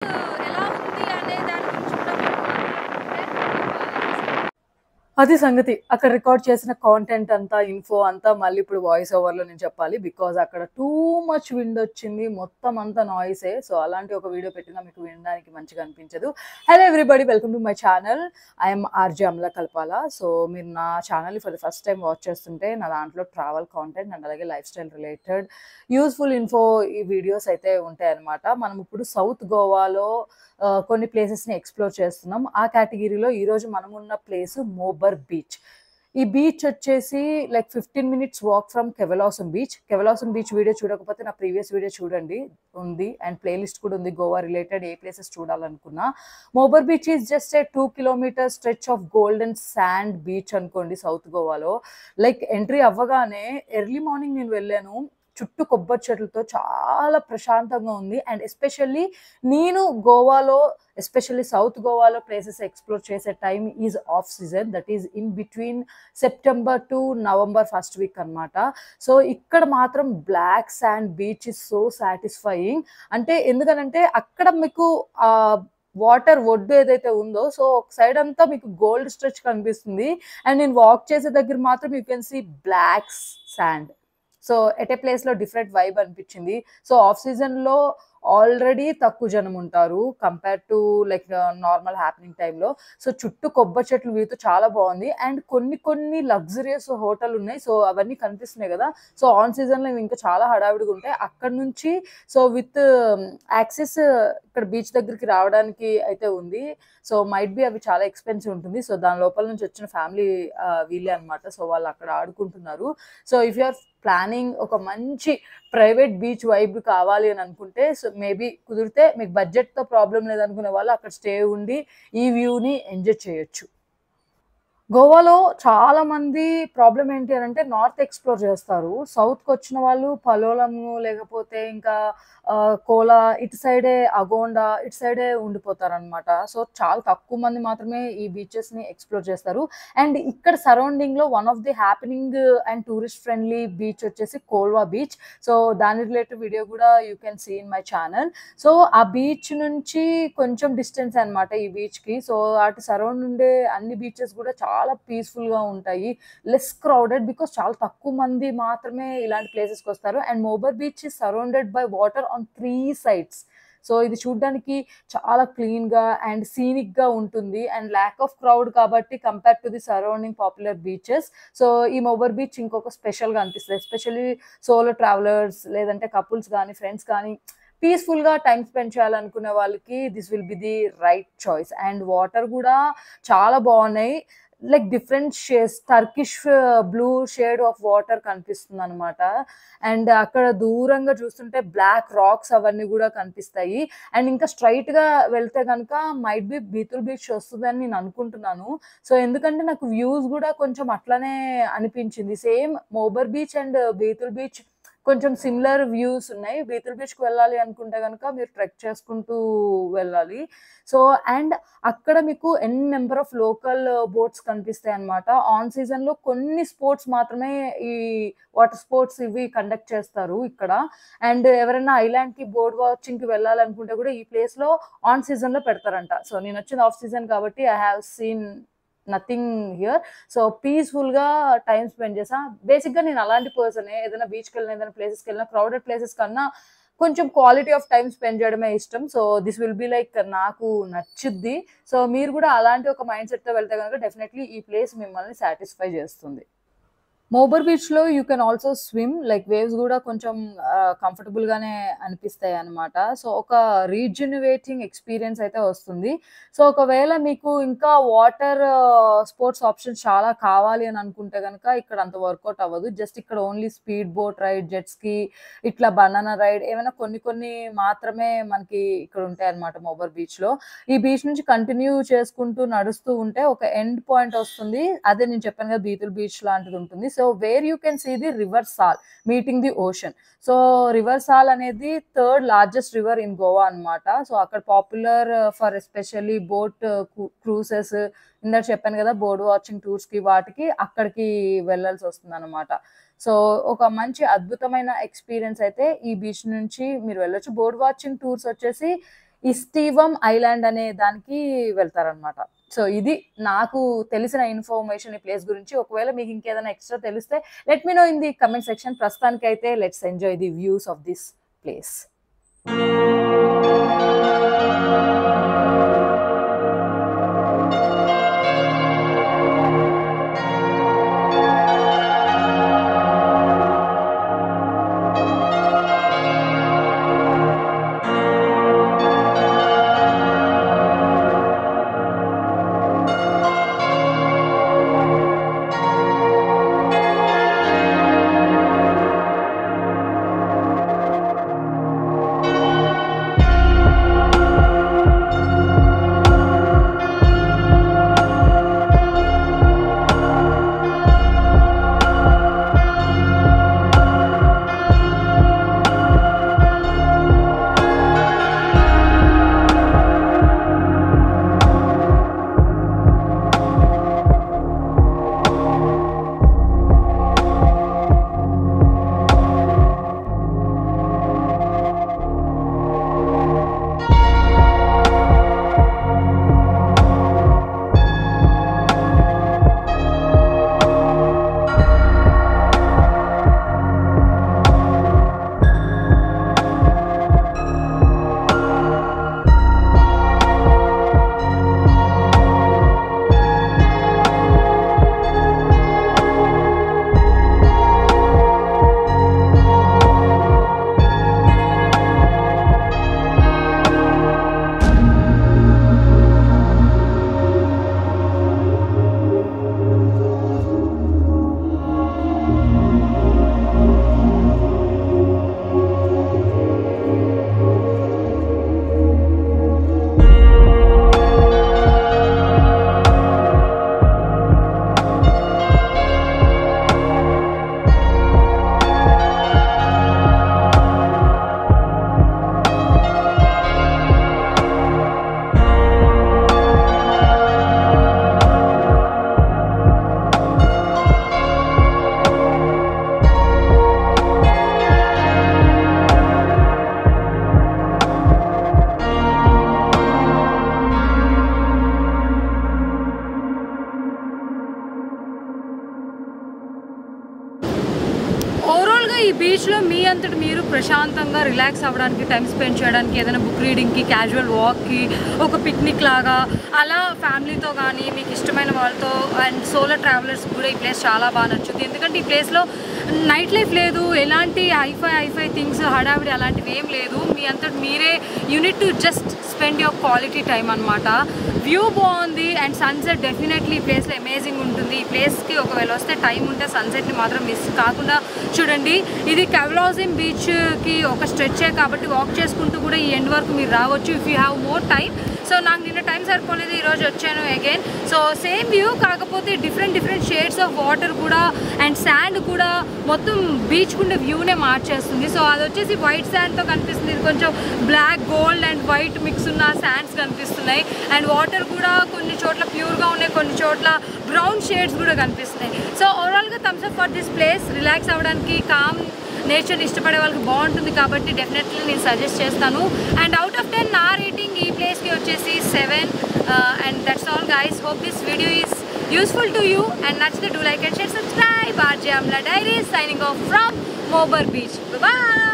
ఎలా ఉంది అనే దాని గురించి కూడా మనం మాట్లాడుకుంటే అది సంగతి. అక్కడ రికార్డ్ చేసిన కాంటెంట్ అంతా, ఇన్ఫో అంతా మళ్ళీ ఇప్పుడు వాయిస్ ఓవర్‌లో నేను చెప్పాలి. బికాజ్ అక్కడ టూ మచ్ విండొచ్చింది. మొత్తం అంతా నాయిసే. సో, అలాంటి ఒక వీడియో పెట్టినా మీకు వినడానికి మంచిగా అనిపించదు. Hello everybody welcome to my channel. I am RJ Amala కల్పాల. So, మీరు నా ఛానల్‌ని for the first time watch చేస్తుంటే నా దాంట్లో ట్రావెల్ కాంటెంట్ అండ్ అలాగే life style related useful info ఈ వీడియోస్ అయితే ఉంటాయన్నమాట. మనం ఇప్పుడు సౌత్ గోవాలో కొన్ని ప్లేసెస్‌ని ఎక్స్‌ప్లోర్ చేస్తున్నాం. ఆ కేటగిరీలో ఈరోజు మనమున్న ప్లేస్ మోబర్ బీచ్. ఈ బీచ్ వచ్చేసి like 15 minutes walk from Cavelossim beach. Cavelossim beach video చూడకపోతే నా ప్రీవియస్ వీడియో చూడండి ఉంది. అండ్ ప్లేలిస్ట్ కూడా ఉంది. గోవా రిలేటెడ్ ఏ ప్లేసెస్ చూడాలనుకున్నా. Mobor beach is just a 2 kilometre stretch of golden sand beach అనుకోండి సౌత్ గోవాలో. లైక్ ఎంట్రీ అవ్వగానే ఎర్లీ మార్నింగ్ నేను వెళ్ళాను. చుట్టూ కొబ్బరి చెట్లతో చాలా ప్రశాంతంగా ఉంది. అండ్ ఎస్పెషల్లీ నేను గోవాలో ఎస్పెషల్లీ సౌత్ గోవాలో ప్లేసెస్ ఎక్స్‌ప్లోర్ చేసే time is off season. That is in between September to November first week అన్నమాట. సో, ఇక్కడ మాత్రం black sand beach is so satisfying. అంటే ఎందుకనంటే అక్కడ మీకు వాటర్ ఒడ్డు ఏదైతే ఉందో సో, ఒక సైడ్ అంతా మీకు గోల్డ్ స్ట్రెచ్ కనిపిస్తుంది. అండ్ నేను వాక్ చేసే దగ్గర మాత్రం you can see black sand. So, at a ప్లేస్‌లో డిఫరెంట్ వైబ్ అనిపించింది. సో, ఆఫ్ సీజన్‌లో ఆల్రెడీ తక్కువ జనం ఉంటారు. Compare to like normal happening టైమ్‌లో. సో, చుట్టూ కొబ్బరి చెట్లు వీతో చాలా బాగుంది. అండ్ కొన్ని లగ్జరియస్ హోటల్ ఉన్నాయి. సో, అవన్నీ కనిపిస్తున్నాయి కదా! సో, ఆన్ సీజన్‌లో ఇవి ఇంకా చాలా హడావిడిగా ఉంటాయి. అక్కడి నుంచి సో, విత్ యాక్సెస్ ఇక్కడ బీచ్ దగ్గరికి రావడానికి అయితే ఉంది. సో, మైట్ బి అవి చాలా ఎక్స్‌పెన్సివ్ ఉంటుంది. సో, దాని లోపల నుంచి వచ్చిన ఫ్యామిలీ వీళ్ళే అన్నమాట. సో, వాళ్ళు అక్కడ ఆడుకుంటున్నారు. So, if you are planning ఒక మంచి ప్రైవేట్ బీచ్ వైబ్ కావాలి అని అనుకుంటే సో మేబీ కుదిరితే మీకు బడ్జెట్‌తో ప్రాబ్లమ్ లేదనుకునే వాళ్ళు అక్కడ స్టే ఉండి ఈ వ్యూని ఎంజాయ్ చేయొచ్చు. గోవాలో చాలా మంది ప్రాబ్లమ్ ఏంటి అనంటే నార్త్ ఎక్స్‌ప్లోర్ చేస్తారు. సౌత్‌కొచ్చిన వాళ్ళు పలోలము లేకపోతే ఇంకా కోలా ఇటు సైడే అగోండా ఇటు సైడే ఉండిపోతారనమాట. సో, చాలా తక్కువ మంది మాత్రమే ఈ బీచెస్‌ని ఎక్స్‌ప్లోర్ చేస్తారు. అండ్ ఇక్కడ సరౌండింగ్‌లో one of the happening and tourist friendly beach వచ్చేసి కోల్వా బీచ్. సో, దాని రిలేటెడ్ వీడియో కూడా you can see in my channel. So, ఆ బీచ్ నుంచి కొంచెం డిస్టెన్స్ అనమాట ఈ బీచ్‌కి. సో, అటు సరౌండ్ ఉండే అన్ని బీచెస్ కూడా చాలా పీస్‌ఫుల్‌గా ఉంటాయి. లెస్ క్రౌడెడ్ బికాజ్ చాలా తక్కువ మంది మాత్రమే ఇలాంటి ప్లేసెస్‌కొస్తారు. And Mobor beach is surrounded by water on 3 sides. So, ఇది చూడ్డానికి చాలా క్లీన్‌గా అండ్ సీనిక్‌గా ఉంటుంది. అండ్ ల్యాక్ ఆఫ్ క్రౌడ్ కాబట్టి compare to the surrounding popular beaches. So, ఈ మోబర్ బీచ్ ఇంకొక స్పెషల్‌గా అనిపిస్తది. ఎస్పెషల్లీ సోలో ట్రావెలర్స్ లేదంటే కపుల్స్ గానీ, ఫ్రెండ్స్ కానీ పీస్‌ఫుల్‌గా టైమ్ స్పెండ్ చేయాలనుకునే వాళ్ళకి this will be the right choice. And water గూడా చాలా బావున్నాయి. Like different shades Turkish blue shade of water కనిపిస్తుందనమాట. అండ్ అక్కడ దూరంగా చూస్తుంటే బ్లాక్ రాక్స్ అవన్నీ గూడా కనిపిస్తాయి. అండ్ ఇంకా స్ట్రెయిట్‌గా వెళ్తే గనక మైట్ బి బీతుల్ బీచ్ వస్తదని నేను అనుకుంటున్నాను. సో, ఎందుకంటే నాకు వ్యూస్ గూడా కొంచెం అట్లనే అనిపించింది. సేమ్ మోబర్ బీచ్ అండ్ బీతుల్ బీచ్ కొంచెం సిమిలర్ వ్యూస్ ఉన్నాయి. బీతుల్ బీచ్‌కి వెళ్ళాలి అనుకుంటే గనక మీరు ట్రెక్ చేసుకుంటూ వెళ్ళాలి. సో, అండ్ అక్కడ మీకు నెంబర్ ఆఫ్ లోకల్ బోట్స్ కనిపిస్తాయన్నమాట. ఆన్ సీజన్‌లో కొన్ని స్పోర్ట్స్ మాత్రమే ఈ వాటర్ స్పోర్ట్స్ ఇవి కండక్ట్ చేస్తారు ఇక్కడ. అండ్ ఎవరైనా ఐలాండ్‌కి బోట్ వాచింగ్‌కి వెళ్ళాలనుకుంటే కూడా ఈ ప్లేస్‌లో ఆన్ సీజన్‌లో పెడతారంట. సో, నేనొచ్చింది ఆఫ్ సీజన్ కాబట్టి I have seen nothing here. So, పీస్‌ఫుల్‌గా టైమ్ స్పెండ్ చేశా. బేసిక్‌గా నేను అలాంటి పర్సనే. ఏదైనా బీచ్‌కెళ్ళినా, ఏదైనా ప్లేసెస్‌కెళ్ళినా క్రౌడెడ్ ప్లేసెస్ కన్నా కొంచెం క్వాలిటీ ఆఫ్ టైమ్ స్పెండ్ చేయడమే ఇష్టం. So, this will be like నాకు నచ్చుద్ది. సో, మీరు కూడా అలాంటి ఒక మైండ్ సెట్‌తో వెళ్తే గనుక డెఫినైట్‌లీ ఈ ప్లేస్ మిమ్మల్ని సాటిస్ఫై చేస్తుంది. మోబర్ బీచ్‌లో you can also swim. Like waves గూడా కొంచెం కంఫర్టబుల్‌గానే అనిపిస్తాయన్నమాట. సో, ఒక రీజనరేటింగ్ ఎక్స్‌పీరియన్స్ అయితే వస్తుంది. సో, ఒకవేళ మీకు ఇంకా వాటర్ స్పోర్ట్స్ ఆప్షన్స్ చాలా కావాలి అని అనుకుంటే గనక ఇక్కడ అంత వర్కౌట్ అవ్వదు. జస్ట్ ఇక్కడ only speed boat ride, jet ski, ఇట్లా బనానా రైడ్ ఏమైనా కొన్ని మాత్రమే మనకి ఇక్కడ ఉంటాయన్నమాట మోబర్ బీచ్‌లో. ఈ బీచ్ నుంచి కంటిన్యూ చేసుకుంటూ నడుస్తూ ఉంటే ఒక ఎండ్ పాయింట్ వస్తుంది. అదే నేను చెప్పాను కదా! బీతుల్ బీచ్ లాంటిది ఉంటుంది. So, where you can see the river Sal meeting the ocean. So, river Sal అనేది third largest river in Goa అన్నమాట. సో, అక్కడ popular for especially boat cruises ఇందాక చెప్పాను కదా! బోట్ వాచింగ్ టూర్స్‌కి వాటికి అక్కడికి వెళ్ళాల్సొస్తుందన్నమాట. సో, ఒక మంచి అద్భుతమైన ఎక్స్‌పీరియన్స్ అయితే ఈ బీచ్ నుంచి మీరు వెళ్ళొచ్చు. బోట్ వాచింగ్ టూర్స్ వచ్చేసి ఇస్టీవం ఐలాండ్ అనే దానికి వెళ్తారనమాట. సో ఇది నాకు తెలిసిన ఇన్ఫర్మేషన్ ఈ ప్లేస్ గురించి. ఒకవేళ మీకు ఇంకేదైనా ఎక్స్ట్రా తెలిస్తే let me know in the comment section. ప్రస్తుతానికైతే let's enjoy the views of this place. ఈ బీచ్లో మీ అంతటి మీరు ప్రశాంతంగా రిలాక్స్ అవ్వడానికి, టైం స్పెండ్ చేయడానికి, ఏదైనా బుక్ రీడింగ్కి, క్యాజువల్ వాక్కి, ఒక పిక్నిక్ లాగా అలా ఫ్యామిలీతో కానీ మీకు ఇష్టమైన వాళ్ళతో అండ్ సోలో ట్రావెలర్స్ కూడా ఈ ప్లేస్ చాలా బాగా నచ్చుతుంది. ఎందుకంటే ఈ ప్లేస్లో నైట్ లైఫ్ లేదు, ఎలాంటి హైఫై థింగ్స్ హడావిడి అలాంటివి ఏం లేదు. మీ అంతటి మీరే unit to just spend your quality time అనమాట. వ్యూ బాగుంది అండ్ సన్సెట్ డెఫినెట్లీ ఈ ప్లేస్లో అమేజింగ్ ఉంటుంది. ఈ ప్లేస్కి ఒకవేళ వస్తే టైం ఉంటే సన్సెట్ని మాత్రం మిస్ కాకుండా చూడండి. ఇది కవలాజిం బీచ్కి ఒక స్ట్రెచ్చే కాబట్టి వాక్ చేసుకుంటూ కూడా ఈ ఎండ్ వరకు మీరు రావచ్చు if you have more time. So నాకు నిన్న టైం సరిపోలేదు, ఈరోజు వచ్చాను అగైన్. సో సేమ్ వ్యూ, కాకపోతే డిఫరెంట్ షేడ్స్ ఆఫ్ వాటర్ కూడా అండ్ శాండ్ కూడా మొత్తం బీచ్ ఉండే వ్యూనే మార్చేస్తుంది. సో అది వచ్చేసి వైట్ శాండ్తో కనిపిస్తుంది, ఇది కొంచెం black, gold and white mix ఉన్న శాండ్స్ కనిపిస్తున్నాయి. అండ్ వాటర్ కూడా కొన్ని చోట్ల ప్యూర్గా ఉన్నాయి, కొన్ని చోట్ల బ్రౌన్ షేడ్స్ కూడా కనిపిస్తున్నాయి. సో ఓవరాల్గా thumbs up for this place. Relax అవ్వడానికి, కామ్ నేచర్ ఇష్టపడే వాళ్ళకి బాగుంటుంది కాబట్టి డెఫినెట్లీ నేను సజెస్ట్ చేస్తాను. అండ్ అవుట్ ఆఫ్ 10 నా రేటింగ్ ఈ ప్లేస్కి వచ్చేసి 7. And that's all guys. Hope this video is useful to you and నచ్చితే do like and share, subscribe. RJ Amla Diaries signing off from Mobar Beach. Bye bye.